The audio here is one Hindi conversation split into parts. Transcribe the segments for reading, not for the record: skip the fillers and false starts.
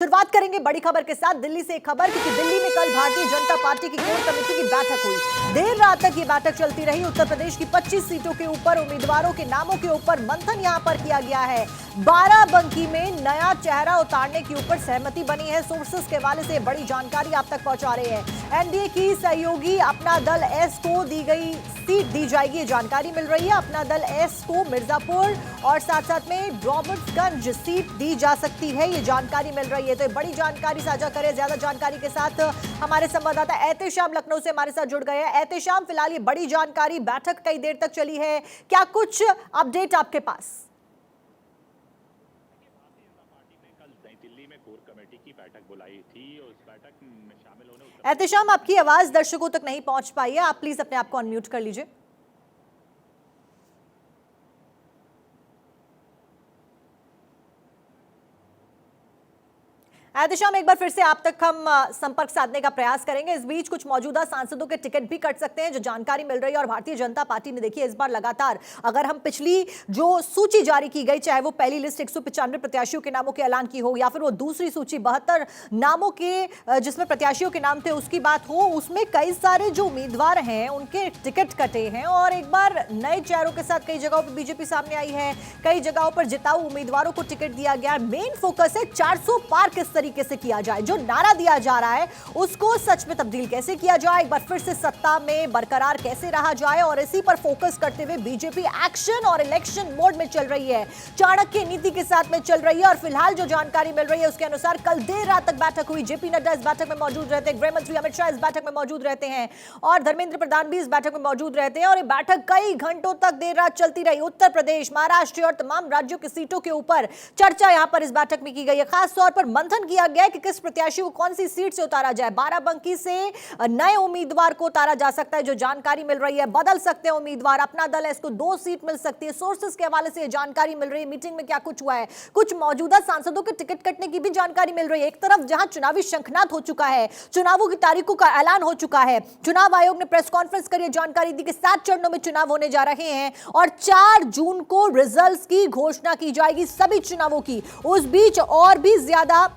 शुरुआत करेंगे बड़ी खबर के साथ दिल्ली से एक खबर, क्योंकि दिल्ली में कल भारतीय जनता पार्टी की कोर कमेटी की बैठक हुई। देर रात तक ये बैठक चलती रही। उत्तर प्रदेश की 25 सीटों के ऊपर उम्मीदवारों के नामों के ऊपर मंथन यहां पर किया गया है। बाराबंकी में नया चेहरा उतारने के ऊपर सहमति बनी है। सोर्सेस के हवाले से बड़ी जानकारी आप तक पहुंचा रहे हैं। एनडीए की सहयोगी अपना दल एस को दी गई सीट दी जाएगी, ये जानकारी मिल रही है। अपना दल एस को मिर्जापुर और साथ साथ में रॉबर्ट्सगंज सीट दी जा सकती है, ये जानकारी मिल रही है। तो बड़ी जानकारी साझा करें ज्यादा जानकारी के साथ हमारे संवाददाता एहतेशाम लखनऊ से हमारे साथ जुड़ गए हैं। एहतेशाम, फिलहाल ये बड़ी जानकारी, बैठक कई देर तक चली है, क्या कुछ अपडेट आपके पास? दिल्ली में कोर कमेटी की बैठक बुलाई थी और उस बैठक में शामिल होने एहतेशाम, आपकी आवाज दर्शकों तक नहीं पहुंच पाई है, आप प्लीज अपने आप को अनम्यूट कर लीजिए। एहतेशाम, एक बार फिर से आप तक हम संपर्क साधने का प्रयास करेंगे। इस बीच कुछ मौजूदा सांसदों के टिकट भी कट सकते हैं, जो जानकारी मिल रही है। और भारतीय जनता पार्टी ने देखिए इस बार लगातार, अगर हम पिछली जो सूची जारी की गई, चाहे वो पहली लिस्ट 195 प्रत्याशियों के नामों के ऐलान की हो, या फिर वो दूसरी सूची 72 नामों के जिसमें प्रत्याशियों के नाम थे उसकी बात हो, उसमें कई सारे जो उम्मीदवार हैं उनके टिकट कटे हैं। और एक बार नए चेहरों के साथ कई जगहों पर बीजेपी सामने आई है, कई जगहों पर जिताऊ उम्मीदवारों को टिकट दिया गया। मेन फोकस है 400 पार किस तरीके से किया जाए, जो नारा दिया जा रहा है उसको सच में तब्दील कैसे किया जाए, एक बार फिर से सत्ता में बरकरार कैसे रहा जाए। और इसी पर फोकस करते हुए बीजेपी एक्शन और इलेक्शन मोड में चल रही है, चाणक्य नीति के साथ में चल रही है। और फिलहाल जो जानकारी मिल रही है उसके अनुसार कल देर रात तक बैठक हुई। जेपी नड्डा इस बैठक में मौजूद रहते हैं, गृह मंत्री अमित शाह इस बैठक में मौजूद रहते हैं और धर्मेंद्र प्रधान भी इस बैठक में मौजूद रहते हैं। और ये बैठक कई घंटों तक देर रात चलती रही। उत्तर प्रदेश, महाराष्ट्र और तमाम राज्यों की सीटों के ऊपर चर्चा यहां पर इस बैठक में की गई है। खास तौर पर मंथन किया गया कि किस प्रत्याशी को कौन सी सीट से उतारा जाए। बाराबंकी से नए उम्मीदवार को उतारा जा सकता है, जो जानकारी मिल रही है। बदल सकते हैं उम्मीदवार, अपना दल है इसको 2 सीट मिल सकती है। सोर्सेस के हवाले से जानकारी मिल रही है। मीटिंग में क्या कुछ हुआ है, कुछ मौजूदा सांसदों के टिकट कटने की भी जानकारी मिल रही है। एक तरफ जहां चुनावी शंखनाद हो चुका है, चुनावों की तारीखों का ऐलान हो चुका है, चुनाव आयोग ने प्रेस कॉन्फ्रेंस कर जानकारी दी कि 7 चरणों में चुनाव होने जा रहे हैं और 4 जून को रिजल्ट्स की घोषणा की जाएगी सभी चुनावों की। उस बीच और भी ज्यादा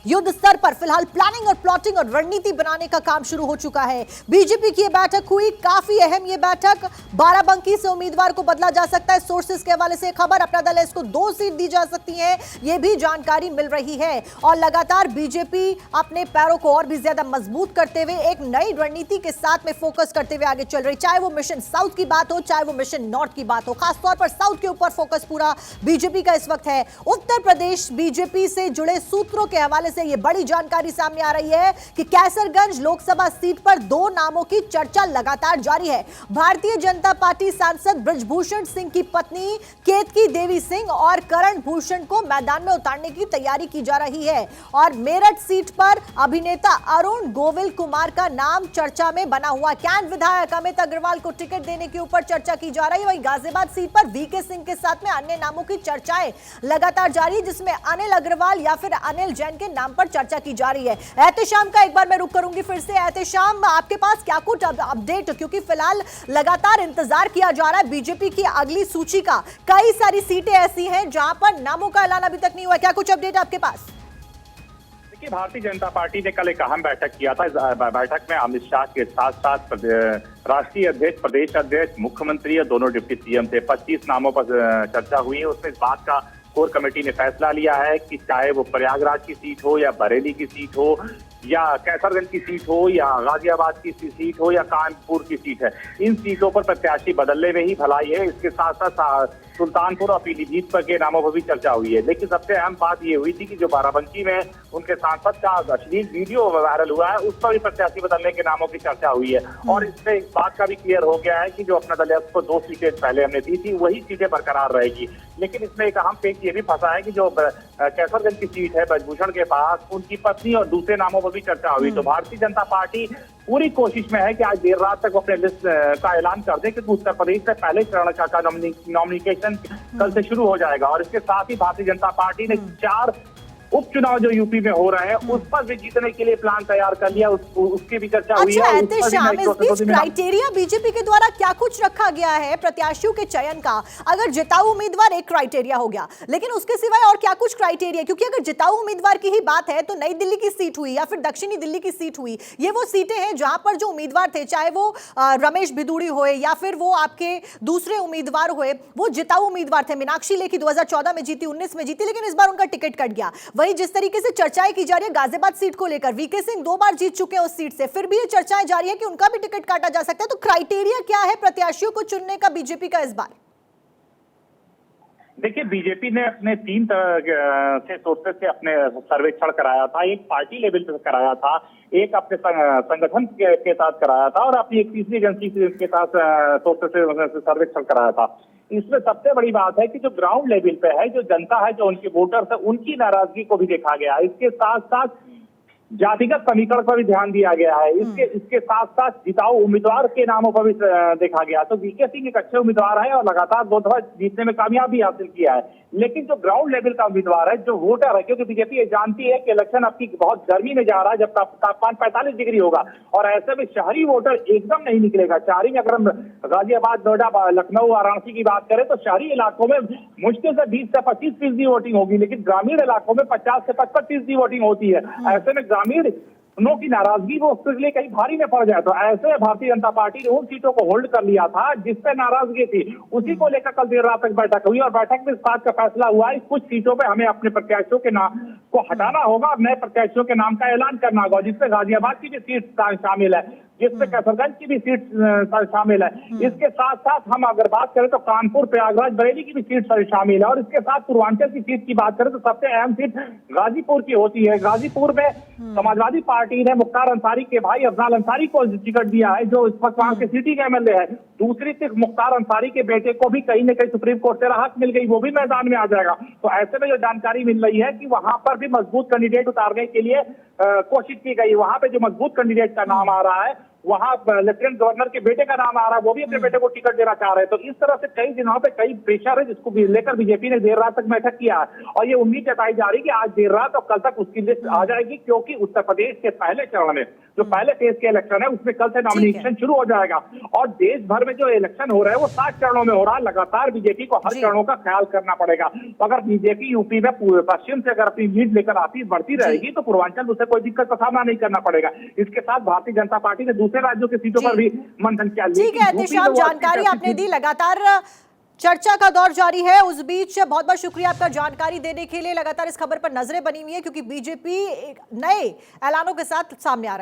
युद्ध स्तर पर फिलहाल प्लानिंग और प्लॉटिंग और रणनीति बनाने का काम शुरू हो चुका है। बीजेपी की यह बैठक हुई, काफी अहम यह बैठक। बाराबंकी से उम्मीदवार को बदला जा सकता है, सोर्सेस के हवाले से खबर। अपना दल है इसको 2 सीट दी जा सकती है, यह भी जानकारी मिल रही है। और लगातार बीजेपी अपने पैरों को और भी ज्यादा मजबूत करते हुए एक नई रणनीति के साथ में फोकस करते हुए आगे चल रही। चाहे वो मिशन साउथ की बात हो, चाहे वो मिशन नॉर्थ की बात हो, खासतौर पर साउथ के ऊपर फोकस पूरा बीजेपी का इस वक्त है। उत्तर प्रदेश बीजेपी से जुड़े सूत्रों के हवाले से ये बड़ी जानकारी सामने आ रही है कि कैसरगंज लोकसभा सीट पर 2 नामों की चर्चा लगातार जारी है। भारतीय जनता पार्टी सांसद ब्रजभूषण सिंह की पत्नी केतकी देवी सिंह और करण भूषण को मैदान में उतारने की तैयारी की जा रही है। और मेरठ सीट पर अभिनेता अरुण गोविल कुमार का नाम चर्चा में बना हुआ। कैंट विधायक अमित अग्रवाल को टिकट देने के ऊपर चर्चा की जा रही है। वहीं गाजियाबाद सीट पर वीके सिंह के साथ में अन्य नामों की चर्चाएं लगातार जारी, जिसमें अनिल अग्रवाल या फिर अनिल जैन के नाम पर चर्चा की जा रही है। एहतेशाम का एक बार मैं रुक करूंगी फिर से। एहतेशाम, आपके पास क्या कुछ अपडेट, क्योंकि फिलहाल लगातार इंतजार किया जा रहा है बीजेपी की अगली सूची का। कई सारी सीटें ऐसी हैं जहां पर नामों का ऐलान अभी तक नहीं हुआ, क्या कुछ अपडेट आपके पास? देखिए, भारतीय जनता पार्टी ने कल एक अहम बैठक किया था। इस बैठक में अमित शाह के साथ साथ राष्ट्रीय अध्यक्ष, प्रदेश अध्यक्ष, मुख्यमंत्री और दोनों डिप्टी सीएम थे। 25 नामों पर चर्चा हुई है। उसमें इस बात का कोर कमेटी ने फैसला लिया है कि चाहे वो प्रयागराज की सीट हो या बरेली की सीट हो या कैसरगंज की सीट हो या गाजियाबाद की सीट हो या कानपुर की सीट है, इन सीटों पर प्रत्याशी बदलने में ही भलाई है। इसके साथ साथ सुल्तानपुर और पीलीभीत पर के नामों पर भी चर्चा हुई है। लेकिन सबसे अहम बात ये हुई थी कि जो बाराबंकी में उनके सांसद का अश्लील वीडियो वायरल हुआ है, उस पर भी प्रत्याशी बदलने के नामों की चर्चा हुई है। और इससे इस बात का भी क्लियर हो गया है कि जो अपना दल है उसको 2 सीटें पहले हमने दी थी, वही सीटें बरकरार रहेगी। लेकिन इसमें एक अहम पेच ये भी फंसा है कि जो कैसरगंज की सीट है ब्रजभूषण के पास, उनकी पत्नी और दूसरे नामों पर भी चर्चा हुई। तो भारतीय जनता पार्टी पूरी कोशिश में है कि आज देर रात तक वो अपने लिस्ट का ऐलान कर दे, क्योंकि उत्तर प्रदेश से पहले चरण का नॉमिनेशन कल से शुरू हो जाएगा। और इसके साथ ही भारतीय जनता पार्टी ने 4 उपचुनाव जो यूपी में हो रहे हैं उस पर भी जीतने के लिए प्लान तैयार कर लिया, उसकी भी चर्चा हुई अच्छा है। एहतेशाम, इस बीच क्राइटेरिया बीजेपी के द्वारा क्या कुछ रखा गया है प्रत्याशियों के चयन का? अगर जिताऊ उम्मीदवार एक क्राइटेरिया हो गया, लेकिन उसके सिवाय और क्या कुछ क्राइटेरिया? क्योंकि अगर जिताऊ उम्मीदवार की ही बात है तो नई दिल्ली की सीट हुई या फिर दक्षिणी दिल्ली की सीट हुई, ये वो सीटें हैं जहां पर जो उम्मीदवार थे, चाहे वो रमेश भिदुड़ी होए या फिर वो आपके दूसरे उम्मीदवार हुए, वो जिताऊ उम्मीदवार थे। मीनाक्षी लेखी 2014 में जीती, 19 में जीती, लेकिन इस बार उनका टिकट कट गया। वही जिस तरीके से चर्चाएं की जा रही है गाजियाबाद सीट को लेकर, वीके सिंह 2 बार जीत चुके हैं उस सीट से, फिर भी ये चर्चाएं जारी है कि उनका भी टिकट काटा जा सकता है। तो क्राइटेरिया क्या है प्रत्याशियों को चुनने का बीजेपी का इस बार? देखिए, बीजेपी ने अपने 3 तरह से सोर्सेस से अपने सर्वेक्षण कराया था। एक पार्टी लेवल पे कराया था, एक अपने संगठन के साथ कराया था, और अपनी एक तीसरी एजेंसी के साथ सोर्सेस से सर्वेक्षण कराया था। इसमें सबसे बड़ी बात है कि जो ग्राउंड लेवल पे है, जो जनता है, जो उनके वोटर्स है, उनकी नाराजगी को भी देखा गया। इसके साथ साथ जातिगत समीकरण पर भी ध्यान दिया गया है। इसके साथ साथ जिताऊ उम्मीदवार के नामों पर भी देखा गया। तो वीके सिंह एक अच्छे उम्मीदवार है और लगातार 2 दफा जीतने में कामयाबी हासिल किया है, लेकिन जो ग्राउंड लेवल का उम्मीदवार है, जो वोटर है, क्योंकि बीजेपी ये जानती है कि इलेक्शन आपकी बहुत गर्मी में जा रहा है, जब तापमान 45 डिग्री होगा, और ऐसे में शहरी वोटर एकदम नहीं निकलेगा। शहरी में अगर हम गाजियाबाद, नोएडा, लखनऊ, वाराणसी की बात करें तो शहरी इलाकों में मुश्किल से 20 से 25% वोटिंग होगी, लेकिन ग्रामीण इलाकों में 50 से 55% वोटिंग होती है। ऐसे में ग्रामीण की नाराजगी वो उसके लिए कहीं भारी में पड़ जाए। तो ऐसे भारतीय जनता पार्टी ने उन सीटों को होल्ड कर लिया था जिस पे नाराजगी थी, उसी को लेकर कल देर रात तक बैठक हुई, और बैठक में इस बात का फैसला हुआ है कुछ सीटों पे हमें अपने प्रत्याशियों के नाम को हटाना होगा और नए प्रत्याशियों के नाम का ऐलान करना होगा, जिससे गाजियाबाद की भी सीट शामिल है, जिससे कैसरगंज की भी सीट शामिल है। इसके साथ साथ हम अगर बात करें तो कानपुर, प्रयागराज, बरेली की भी सीट शामिल है, और इसके साथ पूर्वांचल की सीट की बात करें तो सबसे अहम सीट गाजीपुर की होती है। गाजीपुर में समाजवादी पार्टी ने मुख्तार अंसारी के भाई अफजाल अंसारी को टिकट दिया है, जो इस वक्त वहां के सिटी के एमएलए है। दूसरी सिर्फ मुख्तार अंसारी के बेटे को भी कहीं न कहीं सुप्रीम कोर्ट से राहत मिल गई, वो भी मैदान में आ जाएगा। तो ऐसे में जो जानकारी मिल रही है कि वहां पर भी मजबूत कैंडिडेट उतारने के लिए कोशिश की गई। वहां पे जो मजबूत कैंडिडेट का नाम आ रहा है, वहां लेफ्टिनेंट गवर्नर के बेटे का नाम आ रहा है, वो भी अपने बेटे को टिकट देना चाह रहे हैं। तो इस तरह से कई दिनों पे कई प्रेशर है, जिसको लेकर बीजेपी ने देर रात तक बैठक किया है, और ये उम्मीद जताई जा रही है कि आज देर रात और कल तक उसकी लिस्ट आ जाएगी, क्योंकि उत्तर प्रदेश के पहले चरण में जो पहले फेज के इलेक्शन है उसमें कल से नॉमिनेशन शुरू हो जाएगा, और देश भर में जो इलेक्शन हो रहा है वो 7 चरणों में हो रहा है। लगातार बीजेपी को हर चरणों का ख्याल करना पड़ेगा। तो अगर बीजेपी यूपी में पश्चिम से अगर अपनी लीड लेकर आती बढ़ती रहेगी तो पूर्वांचल उसे कोई दिक्कत का सामना नहीं करना पड़ेगा। इसके साथ भारतीय जनता पार्टी ने दूसरे राज्यों की सीटों पर भी मंथन किया। ठीक है एहतेशाम, जानकारी आपने दी। लगातार चर्चा का दौर जारी है, उस बीच बहुत बहुत शुक्रिया आपका जानकारी देने के लिए। लगातार इस खबर पर नजरें बनी हुई है क्योंकि बीजेपी नए ऐलानों के साथ सामने आ रही है।